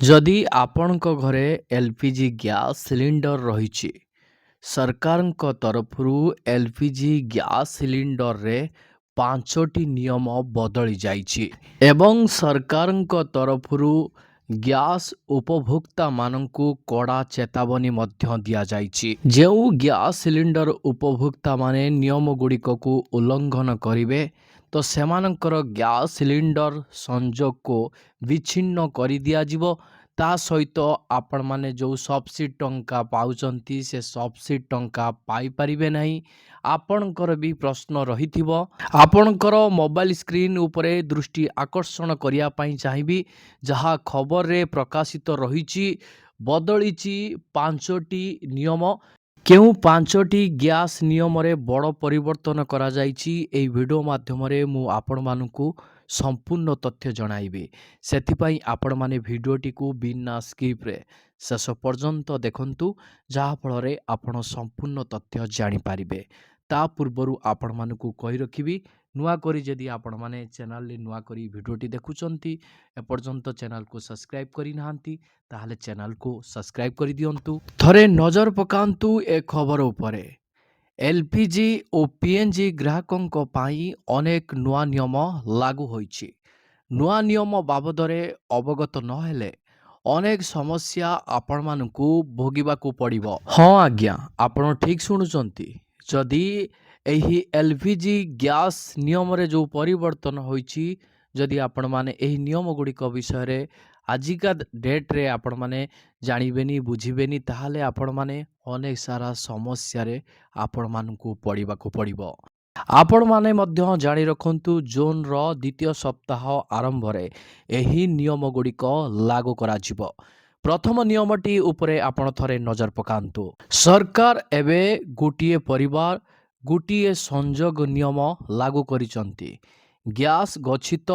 ଯଦି ଆପଣଙ୍କ ଘରେ ଏଲ୍‌ପିଜି ଗ୍ୟାସ୍ ସିଲିଣ୍ଡର ରହିଛି, ସରକାରଙ୍କ ତରଫରୁ ଏଲ୍‌ପିଜି ଗ୍ୟାସ୍ ସିଲିଣ୍ଡରରେ 5ଟି ନିୟମ ବଦଳି ଯାଇଛି ଏବଂ ସରକାରଙ୍କ ତରଫରୁ ଗ୍ୟାସ୍ ଉପଭୋକ୍ତାମାନଙ୍କୁ କଡ଼ା ଚେତାବନୀ ମଧ୍ୟ ଦିଆଯାଇଛି। ଯେଉଁ ଗ୍ୟାସ୍ ସିଲିଣ୍ଡର ଉପଭୋକ୍ତାମାନେ ନିୟମଗୁଡ଼ିକକୁ ଉଲ୍ଲଂଘନ କରିବେ, ତ ସେମାନଙ୍କର ଗ୍ୟାସ୍ ସିଲିଣ୍ଡର ସଂଯୋଗକୁ ବିଚ୍ଛିନ୍ନ କରିଦିଆଯିବ। ତା ସହିତ ଆପଣମାନେ ଯେଉଁ ସବସିଡି ଟଙ୍କା ପାଉଛନ୍ତି, ସେ ସବସିଡି ଟଙ୍କା ପାଇପାରିବେ ନାହିଁ। ଆପଣଙ୍କର ବି ପ୍ରଶ୍ନ ରହିଥିବ। ଆପଣଙ୍କର ମୋବାଇଲ ସ୍କ୍ରିନ୍ ଉପରେ ଦୃଷ୍ଟି ଆକର୍ଷଣ କରିବା ପାଇଁ ଚାହିଁବି, ଯାହା ଖବରରେ ପ୍ରକାଶିତ ରହିଛି। ବଦଳିଛି 5ଟି ନିୟମ। କେଉଁ 5ଟି ଗ୍ୟାସ୍ ନିୟମରେ ବଡ଼ ପରିବର୍ତ୍ତନ କରାଯାଇଛି, ଏହି ଭିଡ଼ିଓ ମାଧ୍ୟମରେ ମୁଁ ଆପଣମାନଙ୍କୁ ସମ୍ପୂର୍ଣ୍ଣ ତଥ୍ୟ ଜଣାଇବି। ସେଥିପାଇଁ ଆପଣମାନେ ଭିଡ଼ିଓଟିକୁ ବିନା ସ୍କିପ୍ରେ ଶେଷ ପର୍ଯ୍ୟନ୍ତ ଦେଖନ୍ତୁ, ଯାହାଫଳରେ ଆପଣ ସମ୍ପୂର୍ଣ୍ଣ ତଥ୍ୟ ଜାଣିପାରିବେ। ତା ପୂର୍ବରୁ ଆପଣମାନଙ୍କୁ କହି ରଖିବି, ନୂଆକରି ଯଦି ଆପଣମାନେ ଚ୍ୟାନେଲରେ ନୂଆକରି ଭିଡ଼ିଓଟି ଦେଖୁଛନ୍ତି, ଏପର୍ଯ୍ୟନ୍ତ ଚ୍ୟାନେଲକୁ ସବସ୍କ୍ରାଇବ୍ କରିନାହାନ୍ତି, ତାହେଲେ ଚ୍ୟାନେଲକୁ ସବସ୍କ୍ରାଇବ୍ କରିଦିଅନ୍ତୁ। ଥରେ ନଜର ପକାନ୍ତୁ ଏ ଖବର ଉପରେ। ଏଲ୍‌ପିଜି ଓ ପିଏନ୍‌ଜି ଗ୍ରାହକଙ୍କ ପାଇଁ ଅନେକ ନୂଆ ନିୟମ ଲାଗୁ ହୋଇଛି। ନୂଆ ନିୟମ ବାବଦରେ ଅବଗତ ନହେଲେ ଅନେକ ସମସ୍ୟା ଆପଣମାନଙ୍କୁ ଭୋଗିବାକୁ ପଡ଼ିବ। ହଁ ଆଜ୍ଞା, ଆପଣ ଠିକ୍ ଶୁଣୁଛନ୍ତି। ଯଦି ଏହି ଏଲ୍‌ପିଜି ଗ୍ୟାସ୍ ନିୟମରେ ଯେଉଁ ପରିବର୍ତ୍ତନ ହୋଇଛି, ଯଦି ଆପଣମାନେ ଏହି ନିୟମଗୁଡ଼ିକ ବିଷୟରେ ଆଜିକା ଡେଟ୍‌ରେ ଆପଣମାନେ ଜାଣିବେନି, ବୁଝିବେନି, ତାହେଲେ ଆପଣମାନେ ଅନେକ ସାରା ସମସ୍ୟାରେ ଆପଣମାନଙ୍କୁ ପଡ଼ିବାକୁ ପଡ଼ିବ। ଆପଣମାନେ ମଧ୍ୟ ଜାଣି ରଖନ୍ତୁ, ଜୁନ୍‌ର ଦ୍ୱିତୀୟ ସପ୍ତାହ ଆରମ୍ଭରେ ଏହି ନିୟମଗୁଡ଼ିକ ଲାଗୁ କରାଯିବ। ପ୍ରଥମ ନିୟମଟି ଉପରେ ଆପଣ ଥରେ ନଜର ପକାନ୍ତୁ। ସରକାର ଏବେ ଗୋଟିଏ ପରିବାର, ଗୋଟିଏ ସଂଯୋଗ ନିୟମ ଲାଗୁ କରିଛନ୍ତି। ଗ୍ୟାସ୍ ଗଚ୍ଛିତ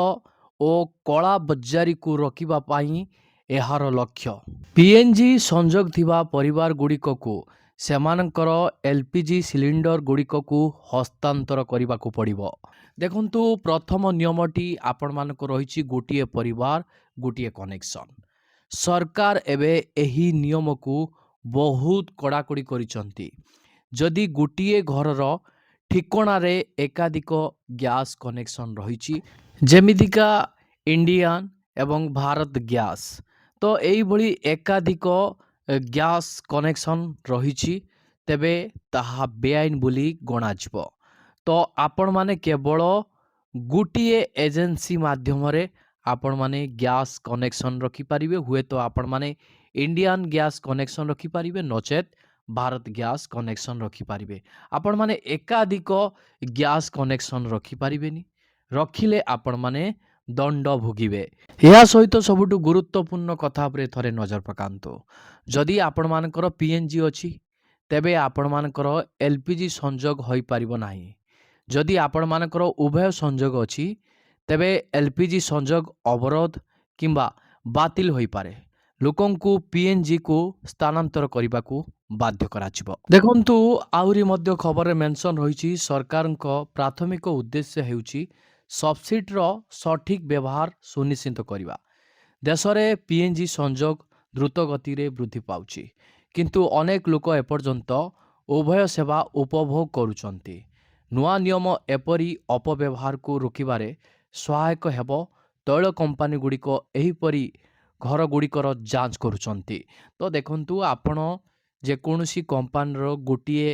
ଓ କଳାବଜାରୀକୁ ରୋକିବା ପାଇଁ ଏହାର ଲକ୍ଷ୍ୟ। ପିଏନ୍‌ଜି ସଂଯୋଗ ଥିବା ପରିବାରଗୁଡ଼ିକକୁ ସେମାନଙ୍କର ଏଲ୍‌ପିଜି ସିଲିଣ୍ଡରଗୁଡ଼ିକକୁ ହସ୍ତାନ୍ତର କରିବାକୁ ପଡ଼ିବ। ଦେଖନ୍ତୁ, ପ୍ରଥମ ନିୟମଟି ଆପଣମାନଙ୍କ ରହିଛି ଗୋଟିଏ ପରିବାର, ଗୋଟିଏ କନେକ୍ସନ୍। ସରକାର ଏବେ ଏହି ନିୟମକୁ ବହୁତ କଡ଼ାକଡ଼ି କରିଛନ୍ତି। ଯଦି ଗୋଟିଏ ଘରର ଠିକଣାରେ ଏକାଧିକ ଗ୍ୟାସ୍ କନେକ୍ସନ୍ ରହିଛି, ଯେମିତିକା ଇଣ୍ଡିଆନ୍ ଏବଂ ଭାରତ ଗ୍ୟାସ୍, ତ ଏଇଭଳି ଏକାଧିକ ଗ୍ୟାସ୍ କନେକ୍ସନ୍ ରହିଛି, ତେବେ ତାହା ବେଆଇନ ବୋଲି ଗଣାଯିବ। ତ ଆପଣମାନେ କେବଳ ଗୋଟିଏ ଏଜେନ୍ସି ମାଧ୍ୟମରେ ଆପଣମାନେ ଗ୍ୟାସ୍ କନେକ୍ସନ୍ ରଖିପାରିବେ। ହୁଏତ ଆପଣମାନେ ଇଣ୍ଡିଆନ୍ ଗ୍ୟାସ୍ କନେକ୍ସନ୍ ରଖିପାରିବେ, ନଚେତ୍ ଭାରତ ଗ୍ୟାସ୍ କନେକ୍ସନ୍ ରଖିପାରିବେ। ଆପଣମାନେ ଏକାଧିକ ଗ୍ୟାସ୍ କନେକ୍ସନ୍ ରଖିପାରିବେନି। ରଖିଲେ ଆପଣମାନେ ଦଣ୍ଡ ଭୋଗିବେ। ଏହା ସହିତ ସବୁଠୁ ଗୁରୁତ୍ୱପୂର୍ଣ୍ଣ କଥା ଉପରେ ଥରେ ନଜର ପକାନ୍ତୁ। ଯଦି ଆପଣମାନଙ୍କର ପିଏନ୍‌ଜି ଅଛି, ତେବେ ଆପଣମାନଙ୍କର ଏଲ୍‌ପିଜି ସଂଯୋଗ ହୋଇପାରିବ ନାହିଁ। ଯଦି ଆପଣମାନଙ୍କର ଉଭୟ ସଂଯୋଗ ଅଛି, ତେବେ ଏଲ୍‌ପିଜି ସଂଯୋଗ ଅବରୋଧ କିମ୍ବା ବାତିଲ ହୋଇପାରେ। ଲୋକଙ୍କୁ ପିଏନ୍‌ଜିକୁ ସ୍ଥାନାନ୍ତର କରିବାକୁ ବାଧ୍ୟ କରାଯିବ। ଦେଖନ୍ତୁ, ଆହୁରି ମଧ୍ୟ ଖବରରେ ମେନସନ୍ ରହିଛି, ସରକାରଙ୍କ ପ୍ରାଥମିକ ଉଦ୍ଦେଶ୍ୟ ହେଉଛି ସବସିଡିର ସଠିକ୍ ବ୍ୟବହାର ସୁନିଶ୍ଚିତ କରିବା। ଦେଶରେ ପିଏନ୍‌ଜି ସଂଯୋଗ ଦ୍ରୁତ ଗତିରେ ବୃଦ୍ଧି ପାଉଛି, କିନ୍ତୁ ଅନେକ ଲୋକ ଏପର୍ଯ୍ୟନ୍ତ ଉଭୟ ସେବା ଉପଭୋଗ କରୁଛନ୍ତି। ନୂଆ ନିୟମ ଏପରି ଅପବ୍ୟବହାରକୁ ରୋକିବାରେ ସହାୟକ ହେବ। ତୈଳ କମ୍ପାନୀଗୁଡ଼ିକ ଏହିପରି ଘରଗୁଡ଼ିକର ଯାଞ୍ଚ କରୁଛନ୍ତି। ତ ଦେଖନ୍ତୁ, ଆପଣ ଯେକୌଣସି କମ୍ପାନୀର ଗୋଟିଏ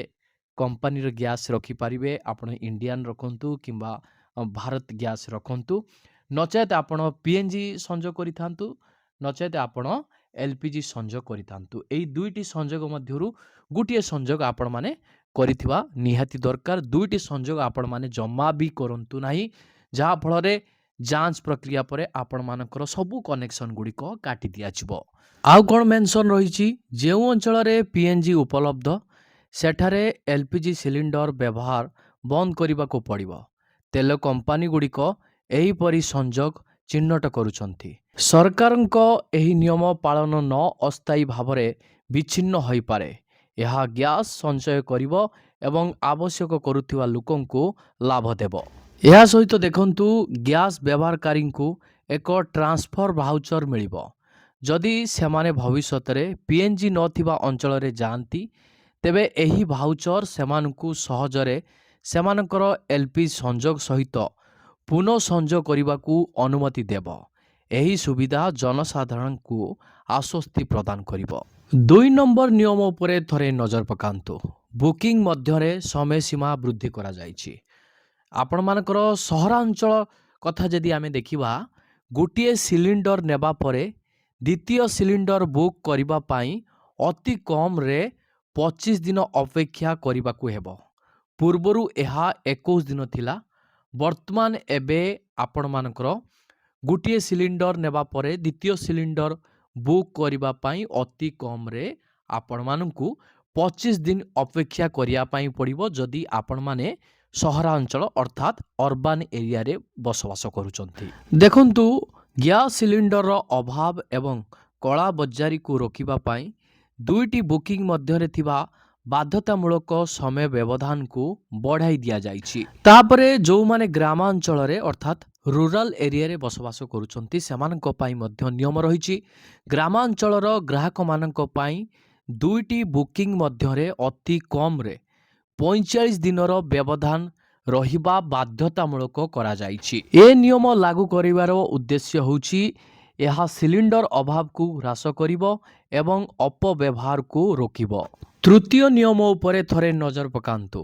କମ୍ପାନୀର ଗ୍ୟାସ୍ ରଖିପାରିବେ। ଆପଣ ଇଣ୍ଡିଆନ୍ ରଖନ୍ତୁ କିମ୍ବା ଭାରତ ଗ୍ୟାସ୍ ରଖନ୍ତୁ, ନଚେତ୍ ଆପଣ ପିଏନ୍‌ଜି ସଂଯୋଗ କରିଥାନ୍ତୁ, ନଚେତ୍ ଆପଣ ଏଲ୍‌ପିଜି ସଂଯୋଗ କରିଥାନ୍ତୁ। ଏହି ଦୁଇଟି ସଂଯୋଗ ମଧ୍ୟରୁ ଗୋଟିଏ ସଂଯୋଗ ଆପଣମାନେ କରିଥିବା ନିହାତି ଦରକାର। ଦୁଇଟି ସଂଯୋଗ ଆପଣମାନେ ଜମା ବି କରନ୍ତୁ ନାହିଁ, ଯାହାଫଳରେ ଯାଞ୍ଚ ପ୍ରକ୍ରିୟା ପରେ ଆପଣମାନଙ୍କର ସବୁ କନେକ୍ସନ୍ ଗୁଡ଼ିକ କାଟି ଦିଆଯିବ। ଆଉ କ'ଣ ମେନସନ୍ ରହିଛି, ଯେଉଁ ଅଞ୍ଚଳରେ ପିଏନ୍‌ଜି ଉପଲବ୍ଧ, ସେଠାରେ ଏଲ୍‌ପିଜି ସିଲିଣ୍ଡର ବ୍ୟବହାର ବନ୍ଦ କରିବାକୁ ପଡ଼ିବ। ତେଲ କମ୍ପାନୀଗୁଡ଼ିକ ଏହିପରି ସଂଯୋଗ ଚିହ୍ନଟ କରୁଛନ୍ତି। ସରକାରଙ୍କ ଏହି ନିୟମ ପାଳନ ନ ଅସ୍ଥାୟୀ ଭାବରେ ବିଚ୍ଛିନ୍ନ ହୋଇପାରେ। ଏହା ଗ୍ୟାସ୍ ସଞ୍ଚୟ କରିବ ଏବଂ ଆବଶ୍ୟକ କରୁଥିବା ଲୋକଙ୍କୁ ଲାଭ ଦେବ। ଏହା ସହିତ ଦେଖନ୍ତୁ, ଗ୍ୟାସ୍ ବ୍ୟବହାରକାରୀଙ୍କୁ ଏକ ଟ୍ରାନ୍ସଫର ଭାଉଚର ମିଳିବ। ଯଦି ସେମାନେ ଭବିଷ୍ୟତରେ ପିଏନ୍ଜି ନଥିବା ଅଞ୍ଚଳରେ ଯାଆନ୍ତି ତେବେ ଏହି ଭାଉଚର ସେମାନଙ୍କୁ ସହଜରେ ସେମାନଙ୍କର ଏଲ୍‌ପିଜି ସଂଯୋଗ ସହିତ ପୁନଃ ସଂଯୋଗ କରିବାକୁ ଅନୁମତି ଦେବ। ଏହି ସୁବିଧା ଜନସାଧାରଣଙ୍କୁ ଆଶ୍ୱସ୍ତି ପ୍ରଦାନ କରିବ। 2 ନମ୍ବର ନିୟମ ଉପରେ ଥରେ ନଜର ପକାନ୍ତୁ। ବୁକିଂ ମଧ୍ୟରେ ସମୟସୀମା ବୃଦ୍ଧି କରାଯାଇଛି। ଆପଣମାନଙ୍କର ସହରାଞ୍ଚଳ କଥା ଯଦି ଆମେ ଦେଖିବା, ଗୋଟିଏ ସିଲିଣ୍ଡର ନେବା ପରେ ଦ୍ୱିତୀୟ ସିଲିଣ୍ଡର ବୁକ୍ କରିବା ପାଇଁ ଅତି କମ୍‌ରେ 25 ଦିନ ଅପେକ୍ଷା କରିବାକୁ ହେବ। ପୂର୍ବରୁ ଏହା 21 ଦିନ ଥିଲା। ବର୍ତ୍ତମାନ ଏବେ ଆପଣମାନଙ୍କର ଗୋଟିଏ ସିଲିଣ୍ଡର ନେବା ପରେ ଦ୍ୱିତୀୟ ସିଲିଣ୍ଡର ବୁକ୍ କରିବା ପାଇଁ ଅତି କମ୍‌ରେ ଆପଣମାନଙ୍କୁ 25 ଦିନ ଅପେକ୍ଷା କରିବା ପାଇଁ ପଡ଼ିବ ଯଦି ଆପଣମାନେ ସହରାଞ୍ଚଳ ଅର୍ଥାତ୍ ଅର୍ବାନ୍ ଏରିଆରେ ବସବାସ କରୁଛନ୍ତି। ଦେଖନ୍ତୁ, ଗ୍ୟାସ୍ ସିଲିଣ୍ଡରର ଅଭାବ ଏବଂ କଳାବଜାରୀକୁ ରୋକିବା ପାଇଁ 2ଟି ବୁକିଂ ମଧ୍ୟରେ ଥିବା ବାଧ୍ୟତାମୂଳକ ସମୟ ବ୍ୟବଧାନକୁ ବଢ଼ାଇ ଦିଆଯାଇଛି। ତାପରେ ଯେଉଁମାନେ ଗ୍ରାମାଞ୍ଚଳରେ ଅର୍ଥାତ୍ ରୁରାଲ ଏରିଆରେ ବସବାସ କରୁଛନ୍ତି ସେମାନଙ୍କ ପାଇଁ ମଧ୍ୟ ନିୟମ ରହିଛି। ଗ୍ରାମାଞ୍ଚଳର ଗ୍ରାହକମାନଙ୍କ ପାଇଁ 2ଟି ବୁକିଂ ମଧ୍ୟରେ ଅତି କମ୍‌ରେ 45 ଦିନର ବ୍ୟବଧାନ ରହିବା ବାଧ୍ୟତାମୂଳକ କରାଯାଇଛି। ଏ ନିୟମ ଲାଗୁ କରିବାର ଉଦ୍ଦେଶ୍ୟ ହେଉଛି ଏହା ସିଲିଣ୍ଡର ଅଭାବକୁ ହ୍ରାସ କରିବ ଏବଂ ଅପବ୍ୟବହାରକୁ ରୋକିବ। ତୃତୀୟ ନିୟମ ଉପରେ ଥରେ ନଜର ପକାନ୍ତୁ।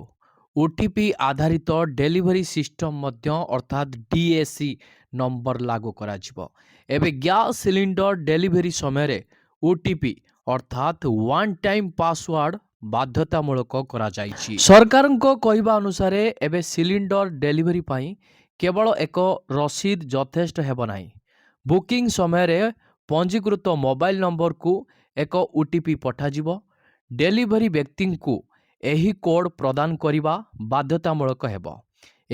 ଓଟିପି ଆଧାରିତ ଡେଲିଭରି ସିଷ୍ଟମ ମଧ୍ୟ ଅର୍ଥାତ୍ ଡିଏସି ନମ୍ବର ଲାଗୁ କରାଯିବ। ଏବେ ଗ୍ୟାସ୍ ସିଲିଣ୍ଡର ଡେଲିଭରି ସମୟରେ ଓଟିପି ଅର୍ଥାତ୍ ୱାନ୍ ଟାଇମ୍ ପାସୱାର୍ଡ ବାଧ୍ୟତାମୂଳକ କରାଯାଇଛି। ସରକାରଙ୍କ କହିବା ଅନୁସାରେ ଏବେ ସିଲିଣ୍ଡର ଡେଲିଭରି ପାଇଁ କେବଳ ଏକ ରସିଦ ଯଥେଷ୍ଟ ହେବ ନାହିଁ। ବୁକିଂ ସମୟରେ ପଞ୍ଜୀକୃତ ମୋବାଇଲ ନମ୍ବରକୁ ଏକ ଓଟିପି ପଠାଯିବ। ଡେଲିଭରି ବ୍ୟକ୍ତିଙ୍କୁ ଏହି କୋଡ୍ ପ୍ରଦାନ କରିବା ବାଧ୍ୟତାମୂଳକ ହେବ।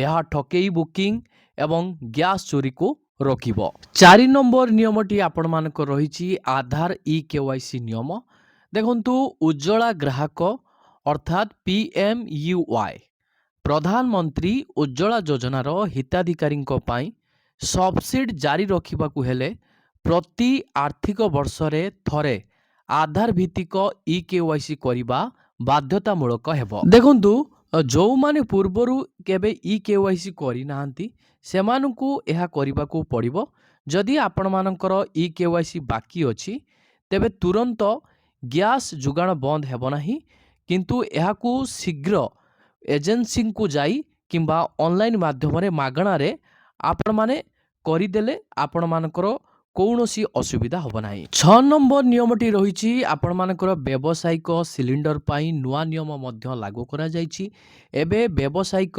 ଏହା ଠକେଇ ବୁକିଂ ଏବଂ ଗ୍ୟାସ୍ ଚୋରିକୁ ରୋକିବ। 4 ନମ୍ବର ନିୟମଟି ଆପଣମାନଙ୍କର ରହିଛି ଆଧାର ଇ-କେୱାଇସି ନିୟମ। ଦେଖନ୍ତୁ, ଉଜ୍ଜ୍ୱଳା ଗ୍ରାହକ ଅର୍ଥାତ୍ PMUY ପ୍ରଧାନମନ୍ତ୍ରୀ ଉଜ୍ଜ୍ୱଳା ଯୋଜନାର ହିତାଧିକାରୀଙ୍କ ପାଇଁ ସବସିଡି ଜାରି ରଖିବାକୁ ହେଲେ ପ୍ରତି ଆର୍ଥିକ ବର୍ଷରେ ଥରେ ଆଧାର ଭିତ୍ତିକ ଇ-କେୱାଇସି କରିବା ବାଧ୍ୟତାମୂଳକ ହେବ। ଦେଖନ୍ତୁ, ଯେଉଁମାନେ ପୂର୍ବରୁ କେବେ ଇ-କେୱାଇସି କରିନାହାନ୍ତି ସେମାନଙ୍କୁ ଏହା କରିବାକୁ ପଡ଼ିବ। ଯଦି ଆପଣମାନଙ୍କର ଇ-କେୱାଇସି ବାକି ଅଛି ତେବେ ତୁରନ୍ତ ଗ୍ୟାସ୍ ଯୋଗାଣ ବନ୍ଦ ହେବ ନାହିଁ, କିନ୍ତୁ ଏହାକୁ ଶୀଘ୍ର ଏଜେନ୍ସିଙ୍କୁ ଯାଇ କିମ୍ବା ଅନଲାଇନ୍ ମାଧ୍ୟମରେ ମାଗଣାରେ ଆପଣମାନେ କରିଦେଲେ ଆପଣମାନଙ୍କର କୌଣସି ଅସୁବିଧା ହେବ ନାହିଁ। 6 ନମ୍ବର ନିୟମଟି ରହିଛି ଆପଣମାନଙ୍କର ବ୍ୟବସାୟିକ ସିଲିଣ୍ଡର ପାଇଁ ନୂଆ ନିୟମ ମଧ୍ୟ ଲାଗୁ କରାଯାଇଛି। ଏବେ ବ୍ୟବସାୟିକ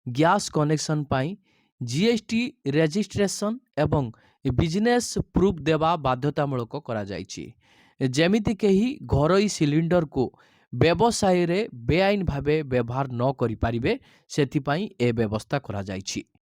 ଗ୍ୟାସ୍ କନେକ୍ସନ ପାଇଁ ଜିଏସ୍ଟି ରେଜିଷ୍ଟ୍ରେସନ ଏବଂ ବିଜନେସ୍ ପ୍ରୁଫ୍ ଦେବା ବାଧ୍ୟତାମୂଳକ କରାଯାଇଛି। ଯେମିତି କେହି ଘରୋଇ ସିଲିଣ୍ଡରକୁ ବ୍ୟବସାୟରେ ବେଆଇନ ଭାବେ ବ୍ୟବହାର ନ କରିପାରିବେ ସେଥିପାଇଁ ଏ ବ୍ୟବସ୍ଥା କରାଯାଇଛି।